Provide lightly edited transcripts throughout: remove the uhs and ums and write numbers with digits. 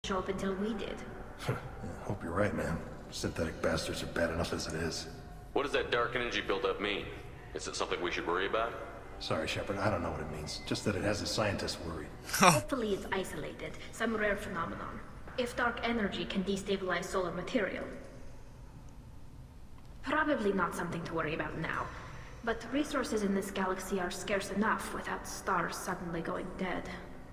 show up until we did. Yeah, hope you're right, man. Synthetic bastards are bad enough as it is. What does that dark energy buildup mean? Is it something we should worry about? Sorry, Shepard, I don't know what it means. Just that it has the scientists worried. Hopefully it's isolated, some rare phenomenon. If dark energy can destabilize solar material. Probably not something to worry about now. But resources in this galaxy are scarce enough without stars suddenly going dead.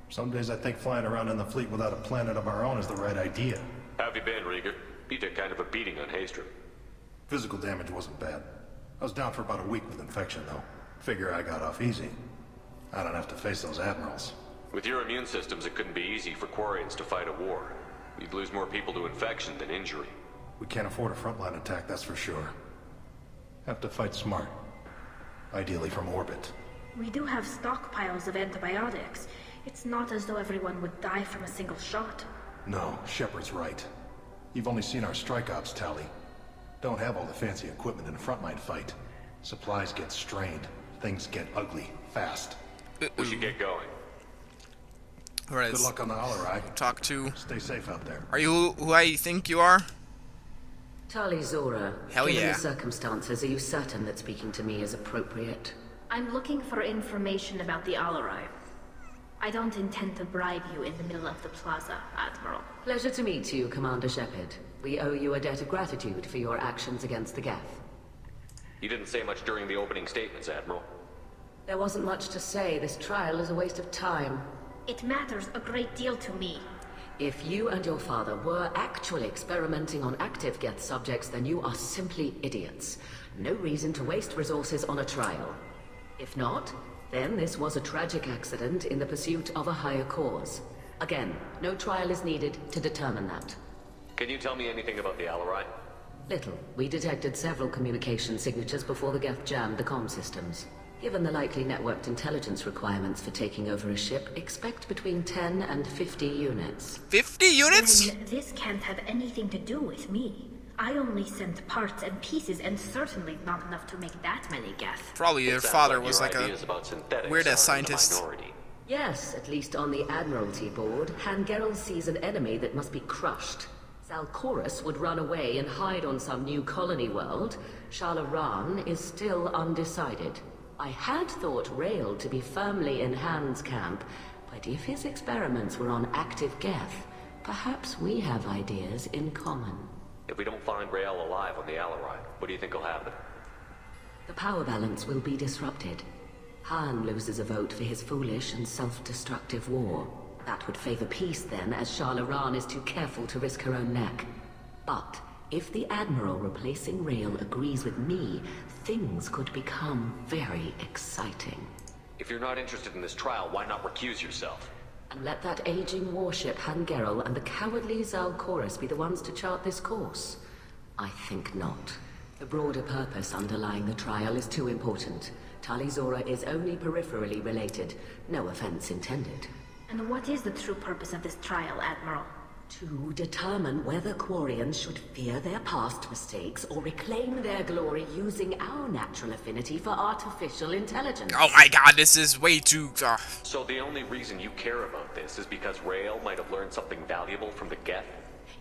Some days I think flying around in the fleet without a planet of our own is the right idea. How have you been, Rieger? You took kind of a beating on Haystrom. Physical damage wasn't bad. I was down for about a week with infection, though. Figure I got off easy. I don't have to face those admirals. With your immune systems, it couldn't be easy for Quarians to fight a war. You'd lose more people to infection than injury. We can't afford a frontline attack, that's for sure. Have to fight smart. Ideally from orbit. We do have stockpiles of antibiotics. It's not as though everyone would die from a single shot. No, Shepard's right. You've only seen our strike ops, Tali. Don't have all the fancy equipment in a frontline fight. Supplies get strained. Things get ugly, fast. We should get going. Alright. Good luck on the Alarai. Talk to... Stay safe out there. Are you who I think you are? Tali Zorah. Hell Given yeah. the circumstances, are you certain that speaking to me is appropriate? I'm looking for information about the Alarai. I don't intend to bribe you in the middle of the plaza, Admiral. Pleasure to meet you, Commander Shepard. We owe you a debt of gratitude for your actions against the Geth. You didn't say much during the opening statements, Admiral. There wasn't much to say. This trial is a waste of time. It matters a great deal to me. If you and your father were actually experimenting on active Geth subjects, then you are simply idiots. No reason to waste resources on a trial. If not, then this was a tragic accident in the pursuit of a higher cause. Again, no trial is needed to determine that. Can you tell me anything about the Alarai? Little. We detected several communication signatures before the Geth jammed the comm systems. Given the likely networked intelligence requirements for taking over a ship, expect between 10 and 50 units. 50 units? Then this can't have anything to do with me. I only sent parts and pieces, and certainly not enough to make that many Geth. Probably your father was like a weird-ass scientist. Yes, at least on the Admiralty board, Hangerel sees an enemy that must be crushed. Zahoras would run away and hide on some new colony world. Shala is still undecided. I had thought Rael to be firmly in Han's camp, but if his experiments were on active Geth, perhaps we have ideas in common. If we don't find Rael alive on the Alarai, what do you think will happen? The power balance will be disrupted. Han loses a vote for his foolish and self-destructive war. That would favor peace then, as Shala is too careful to risk her own neck. But if the Admiral replacing Rael agrees with me, things could become very exciting. If you're not interested in this trial, why not recuse yourself? And let that aging warship Hangerel and the cowardly Zahoras be the ones to chart this course? I think not. The broader purpose underlying the trial is too important. Tali Zorah is only peripherally related. No offense intended. And what is the true purpose of this trial, Admiral? To determine whether Quarians should fear their past mistakes or reclaim their glory using our natural affinity for artificial intelligence. Oh my god, this is way too... So the only reason you care about this is because Rael might have learned something valuable from the Geth?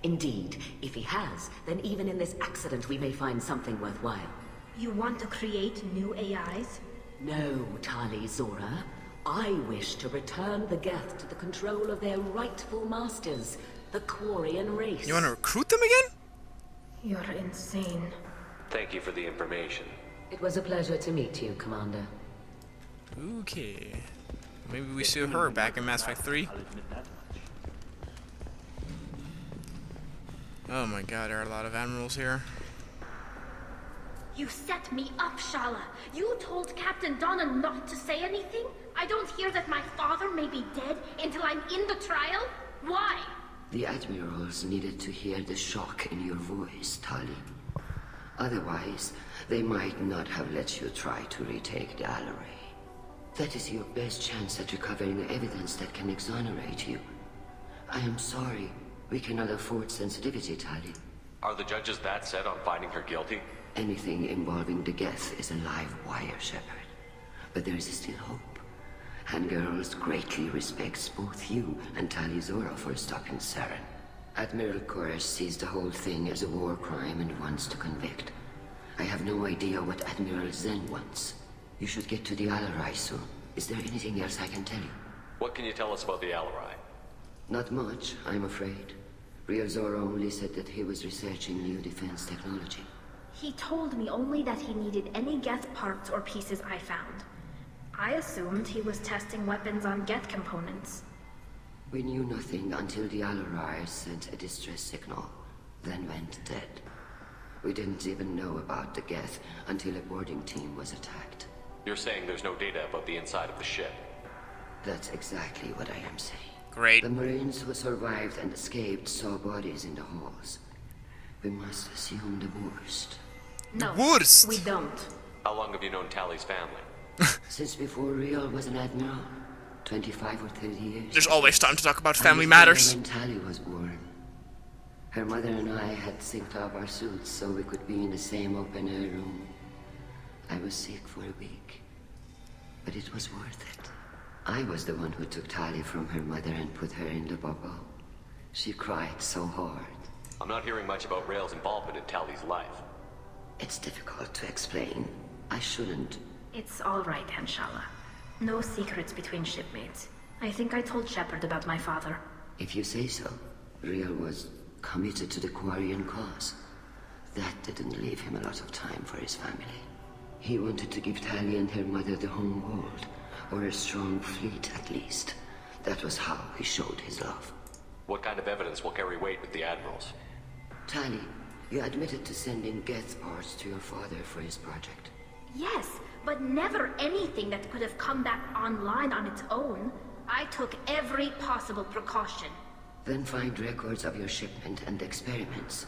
Indeed. If he has, then even in this accident we may find something worthwhile. You want to create new AIs? No, Tali Zorah. I wish to return the Geth to the control of their rightful masters, the Quarian race. You want to recruit them again? You're insane. Thank you for the information. It was a pleasure to meet you, Commander. Okay. Maybe we see her back in Mass Effect 3. Oh my god, there are a lot of admirals here. You set me up, Shala. You told Captain Donna not to say anything? I don't hear that my father may be dead until I'm in the trial? Why? The admirals needed to hear the shock in your voice, Tali. Otherwise, they might not have let you try to retake the Alarai. That is your best chance at recovering evidence that can exonerate you. I am sorry. We cannot afford sensitivity, Tali. Are the judges that set on finding her guilty? Anything involving the Geth is a live wire, Shepard. But there is still hope. Hangerls greatly respects both you and Tali Zorah for stopping Saren. Admiral Chorus sees the whole thing as a war crime and wants to convict. I have no idea what Admiral Zen wants. You should get to the Alarai soon. Is there anything else I can tell you? What can you tell us about the Alarai? Not much, I'm afraid. Real Zorah only said that he was researching new defense technology. He told me only that he needed any Geth parts or pieces I found. I assumed he was testing weapons on Geth components. We knew nothing until the Alarai sent a distress signal, then went dead. We didn't even know about the Geth until a boarding team was attacked. You're saying there's no data about the inside of the ship? That's exactly what I am saying. Great. The Marines who survived and escaped saw bodies in the halls. We must assume the worst. No, worst. we don't. How long have you known Tali's family? Since before Real was an admiral. 25 or 30 years. There's always time to talk about I family was there matters. when Tali was born. Her mother and I had synced up our suits so we could be in the same open-air room. I was sick for a week, but it was worth it. I was the one who took Tali from her mother and put her in the bubble. She cried so hard. I'm not hearing much about Rael's involvement in Tali's life. It's difficult to explain. I shouldn't. It's all right, Shala. No secrets between shipmates. I think I told Shepard about my father. If you say so. Real was committed to the Quarian cause. That didn't leave him a lot of time for his family. He wanted to give Tali and her mother the home world, or a strong fleet at least. That was how he showed his love. What kind of evidence will carry weight with the admirals? Tali, you admitted to sending Geth parts to your father for his project. Yes, but never anything that could have come back online on its own. I took every possible precaution. Then find records of your shipment and experiments.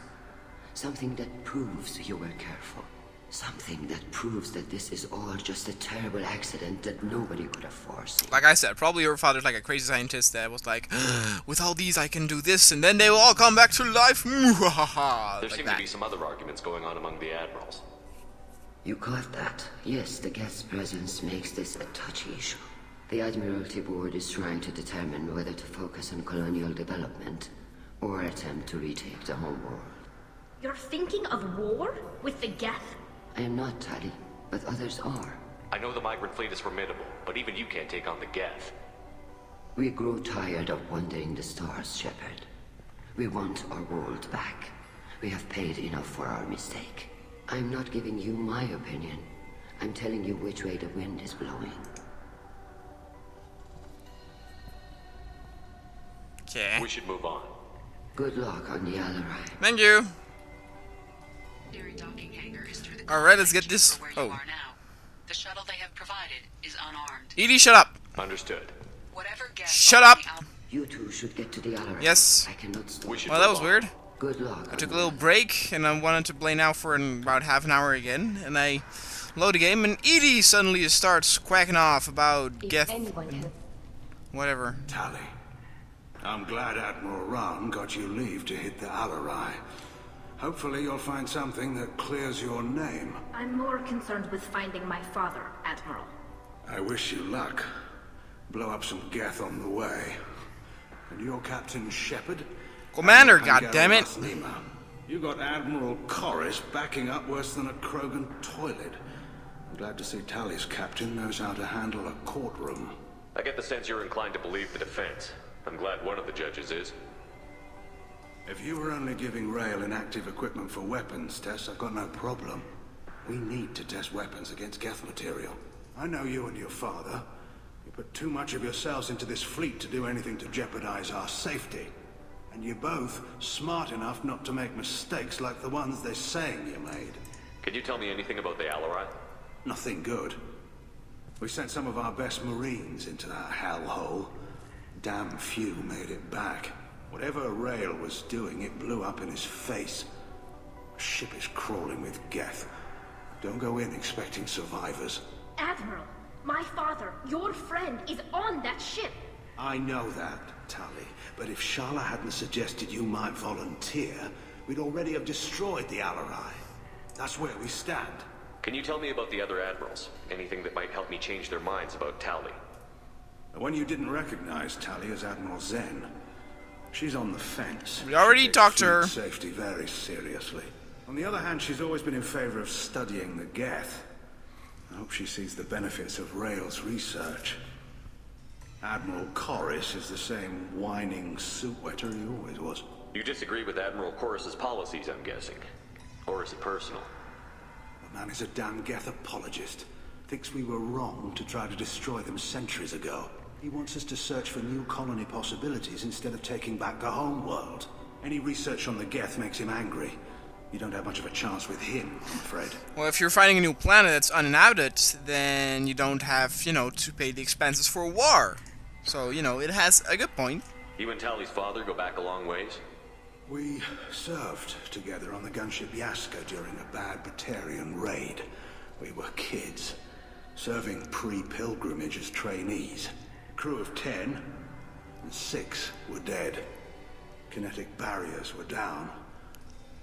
Something that proves you were careful. Something that proves that this is all just a terrible accident that nobody could have foreseen. Like I said, probably your father's like a crazy scientist that was like, with all these I can do this and then they will all come back to life. There like seem to be some other arguments going on among the admirals. You caught that? Yes, the Geth's presence makes this a touchy issue. The Admiralty Board is trying to determine whether to focus on colonial development or attempt to retake the home world. You're thinking of war? With the Geth? I am not, Tali, but others are. I know the migrant fleet is formidable, but even you can't take on the Geth. We grow tired of wandering the stars, Shepard. We want our world back. We have paid enough for our mistake. I'm not giving you my opinion. I'm telling you which way the wind is blowing. Okay. We should move on. Good luck on the Alarai. Thank you. Docking hangar is through the Alright, let's get this. where Oh. you are now. The shuttle they have provided is unarmed. Edie, shut up. Understood. Whatever gas Shut up. You two should get to the Alarai. Yes. I cannot stop. We should Well, that move was on. weird. Good luck. I took a little break and I wanted to play now for about half an hour again. And I load the game and Edie suddenly starts quacking off about Geth. Whatever. Tali, I'm glad Admiral Rahn got you leave to hit the Alarai. Hopefully you'll find something that clears your name. I'm more concerned with finding my father, Admiral. I wish you luck. Blow up some Geth on the way. And you're Captain Shepard? Commander, And goddammit. Lima. You got Admiral Chorus backing up worse than a Krogan toilet. I'm glad to see Tali's captain knows how to handle a courtroom. I get the sense you're inclined to believe the defense. I'm glad one of the judges is. If you were only giving Rael inactive equipment for weapons tests, I've got no problem. We need to test weapons against Geth material. I know you and your father. You put too much of yourselves into this fleet to do anything to jeopardize our safety. And you're both smart enough not to make mistakes like the ones they're saying you made. Can you tell me anything about the Alarai? Nothing good. We sent some of our best Marines into that hellhole. Damn few made it back. Whatever Rael was doing, it blew up in his face. A ship is crawling with Geth. Don't go in expecting survivors. Admiral, my father, your friend, is on that ship. I know that, Tali, but if Shala hadn't suggested you might volunteer, we'd already have destroyed the Alarai. That's where we stand. Can you tell me about the other admirals? Anything that might help me change their minds about Tali? The one you didn't recognize, Tali, as Admiral Zen. She's on the fence. We already She takes talked to fleet her. safety very seriously. On the other hand, she's always been in favor of studying the Geth. I hope she sees the benefits of Rael's research. Admiral Corris is the same whining suit-wetter he always was. You disagree with Admiral Corus's policies, I'm guessing. Or is it personal? The man is a damn Geth apologist. Thinks we were wrong to try to destroy them centuries ago. He wants us to search for new colony possibilities instead of taking back the home world. Any research on the Geth makes him angry. You don't have much of a chance with him, I'm afraid. Well, if you're finding a new planet that's uninhabited, then you don't have, to pay the expenses for a war. So, it has a good point. You and Tali's father go back a long ways? We served together on the gunship Yaska during a bad Batarian raid. We were kids, serving pre-pilgrimage as trainees. Crew of 10, and 6 were dead. Kinetic barriers were down.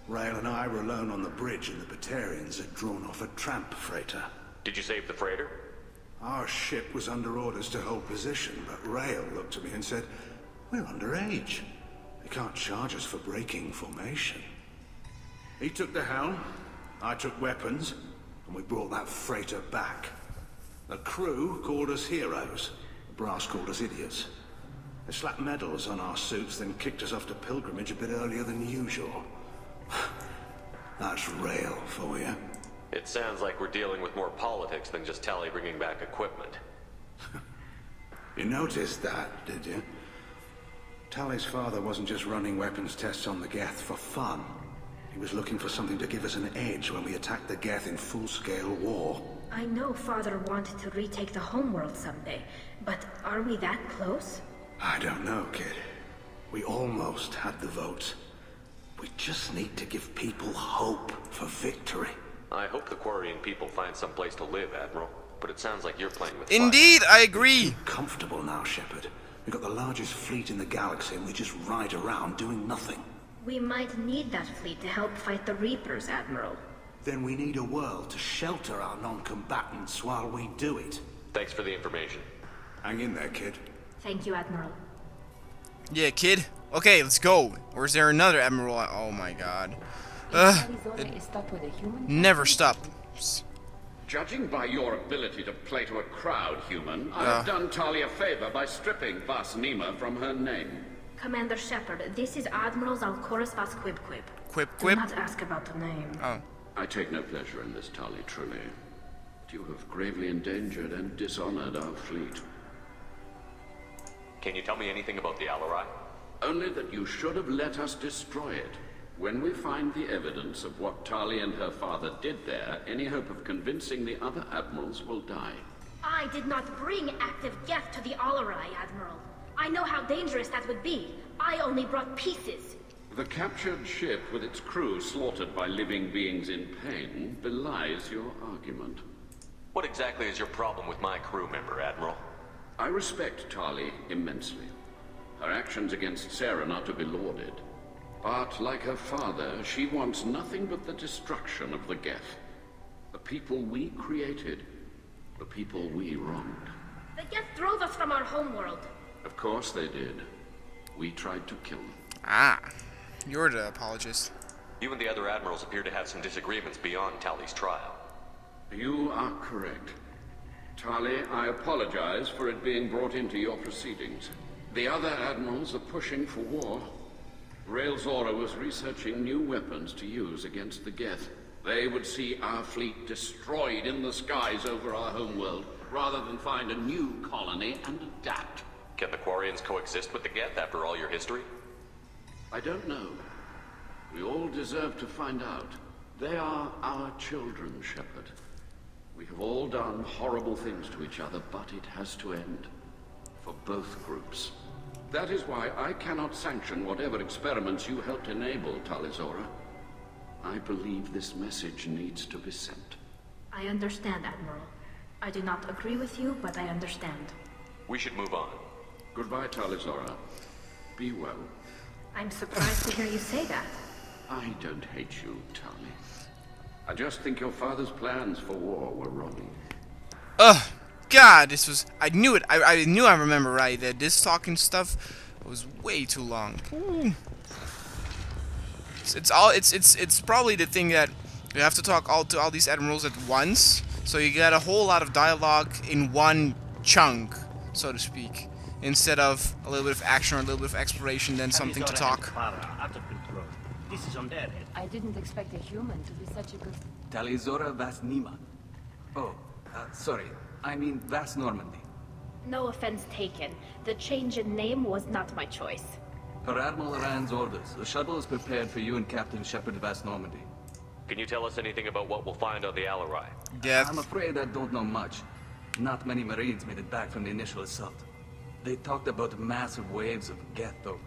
Rael and I were alone on the bridge, and the Batarians had drawn off a tramp freighter. Did you save the freighter? Our ship was under orders to hold position, but Rael looked at me and said, "We're underage. They can't charge us for breaking formation." He took the helm, I took weapons, and we brought that freighter back. The crew called us heroes. The brass called us idiots. They slapped medals on our suits, then kicked us off to pilgrimage a bit earlier than usual. That's Rael for you. It sounds like we're dealing with more politics than just Tali bringing back equipment. You noticed that, did you? Tali's father wasn't just running weapons tests on the Geth for fun. He was looking for something to give us an edge when we attacked the Geth in full-scale war. I know Father wanted to retake the homeworld someday, but are we that close? I don't know, kid. We almost had the votes. We just need to give people hope for victory. I hope the Quarian people find some place to live, Admiral. But it sounds like you're playing with fire. Indeed, I agree. We're comfortable now, Shepard. We've got the largest fleet in the galaxy and we just ride around doing nothing. We might need that fleet to help fight the Reapers, Admiral. Then we need a world to shelter our non-combatants while we do it. Thanks for the information. Hang in there, kid. Thank you, Admiral. Yeah, kid. Okay, let's go. Or is there another Admiral? Oh my god. Never stop. Judging by your ability to play to a crowd, human, I've done Tali a favor by stripping Vas Nima from her name. Commander Shepard, this is Admiral Zalkoris Vas Quib. Quib? Do not ask about the name. Oh. I take no pleasure in this, Tali, truly. But you have gravely endangered and dishonored our fleet. Can you tell me anything about the Alarai? Only that you should have let us destroy it. When we find the evidence of what Tali and her father did there, any hope of convincing the other admirals will die. I did not bring active Geth to the Alarai, Admiral. I know how dangerous that would be. I only brought pieces. The captured ship with its crew slaughtered by living beings in pain belies your argument. What exactly is your problem with my crew member, Admiral? I respect Tali immensely. Her actions against Saren are to be lauded. But, like her father, she wants nothing but the destruction of the Geth. The people we created. The people we wronged. The Geth drove us from our homeworld. Of course they did. We tried to kill them. Ah. You're the apologist. You and the other admirals appear to have some disagreements beyond Tali's trial. You are correct. Tali, I apologize for it being brought into your proceedings. The other admirals are pushing for war. Talizorah was researching new weapons to use against the Geth. They would see our fleet destroyed in the skies over our homeworld, rather than find a new colony and adapt. Can the Quarians coexist with the Geth after all your history? I don't know. We all deserve to find out. They are our children, Shepard. We have all done horrible things to each other, but it has to end. For both groups. That is why I cannot sanction whatever experiments you helped enable, Talizorah. I believe this message needs to be sent. I understand, Admiral. I do not agree with you, but I understand. We should move on. Goodbye, Talizorah. Be well. I'm surprised to hear you say that. I don't hate you, Tali. I just think your father's plans for war were wrong. God, this was... I knew it. I knew I remember right. This talking stuff It was way too long. Ooh. It's probably the thing that you have to talk to all these admirals at once, so you get a whole lot of dialogue in one chunk, so to speak, instead of a little bit of action or a little bit of exploration, then something to talk. Out of control. This is on their head. I didn't expect a human to be such a good... Tali Zorah Vas Nima. Oh, sorry. I mean Vas Normandy. No offense taken. The change in name was not my choice. Per Admiral Rand's orders, the shuttle is prepared for you and Captain Shepard Vas Normandy. Can you tell us anything about what we'll find on the Alarai? Yeah. I'm afraid I don't know much. Not many Marines made it back from the initial assault. They talked about massive waves of Geth, though.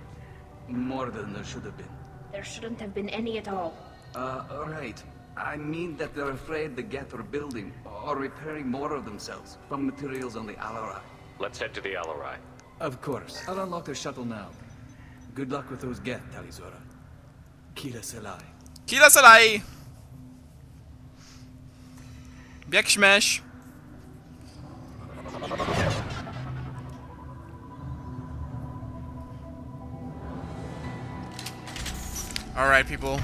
More than there should have been. There shouldn't have been any at all. Right. I mean that they're afraid the Geth are building or repairing more of themselves from materials on the Alarai. Let's head to the Alarai. Of course. I'll unlock the shuttle now. Good luck with those Geth, Talizorah. Kila Selai. Kila Salai! Bieg śmiesz. Alright, people.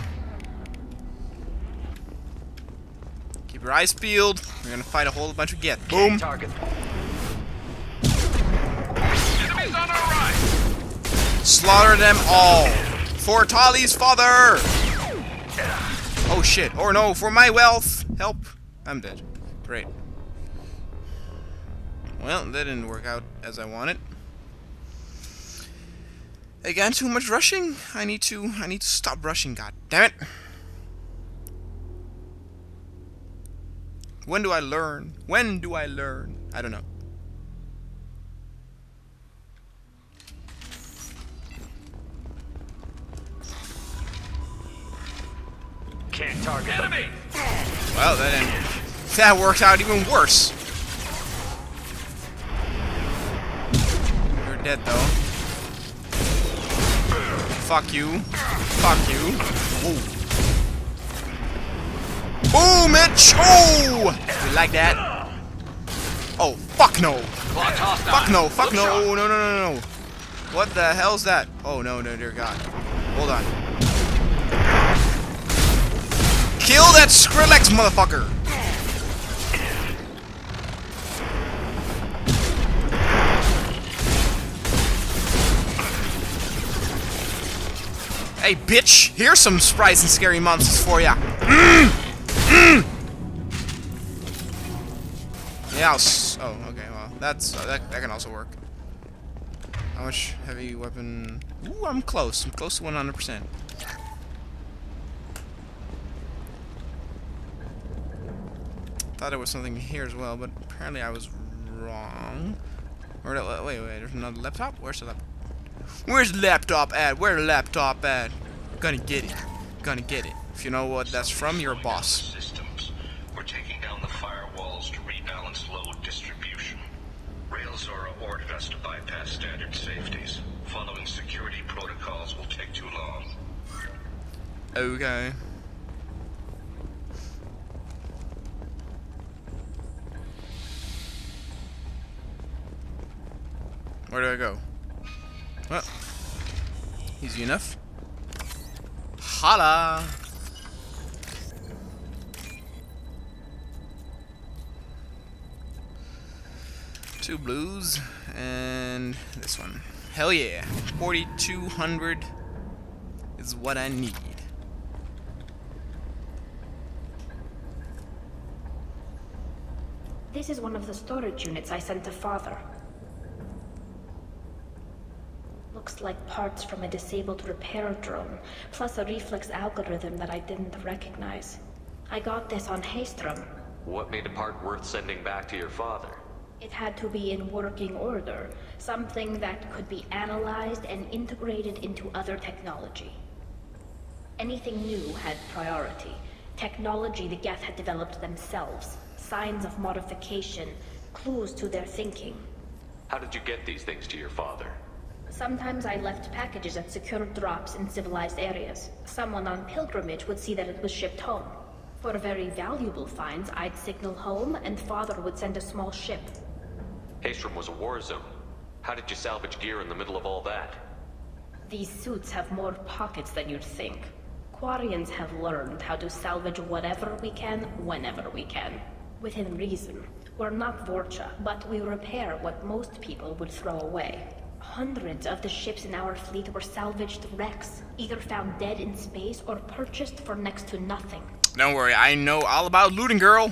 Keep your eyes peeled. We're gonna fight a whole bunch of Geth. Boom! Target. Enemies on our right! Slaughter them all! For Tali's father! Oh shit. Or no, for my wealth! Help! I'm dead. Great. Well, that didn't work out as I wanted. Again, too much rushing? I need to stop rushing, god damn it! When do I learn? When do I learn? I don't know. Can't target enemy. Well, that worked out even worse. You're dead though. Fuck you. Fuck you. Whoa. Boom, Mitch! Oh! You like that? Oh, fuck no! Fuck no! Fuck no! No, no, no, no! What the hell's that? Oh no, no, dear God! Hold on. Kill that Skrillex motherfucker! Hey, bitch! Here's some sprites and scary monsters for ya. Yeah, oh, okay. Well, that can also work. How much heavy weapon? Ooh, I'm close. I'm close to 100%. Thought there was something here as well, but apparently I was wrong. Or wait, there's another laptop. Where's the laptop? Where's the laptop at? Where's the laptop at? Gonna get it. Gonna get it. If you know what that's from, you're a boss. Systems. We're taking down the firewalls to rebalance load distribution. Zorah ordered us to bypass standard safeties. Following security protocols will take too long. Okay. Where do I go? Well, easy enough. Shala! 2 blues and this one. Hell yeah. 4,200 is what I need. This is one of the storage units I sent to Father. Looks like parts from a disabled repair drone, plus a reflex algorithm that I didn't recognize. I got this on Haystrom. What made a part worth sending back to your father? It had to be in working order, something that could be analyzed and integrated into other technology. Anything new had priority. Technology the Geth had developed themselves, signs of modification, clues to their thinking. How did you get these things to your father? Sometimes I left packages at secure drops in civilized areas. Someone on pilgrimage would see that it was shipped home. For very valuable finds, I'd signal home, and Father would send a small ship. Haystrom was a war zone. How did you salvage gear in the middle of all that? These suits have more pockets than you'd think. Quarians have learned how to salvage whatever we can, whenever we can. Within reason. We're not Vorcha, but we repair what most people would throw away. Hundreds of the ships in our fleet were salvaged wrecks, either found dead in space or purchased for next to nothing. Don't worry, I know all about looting, girl.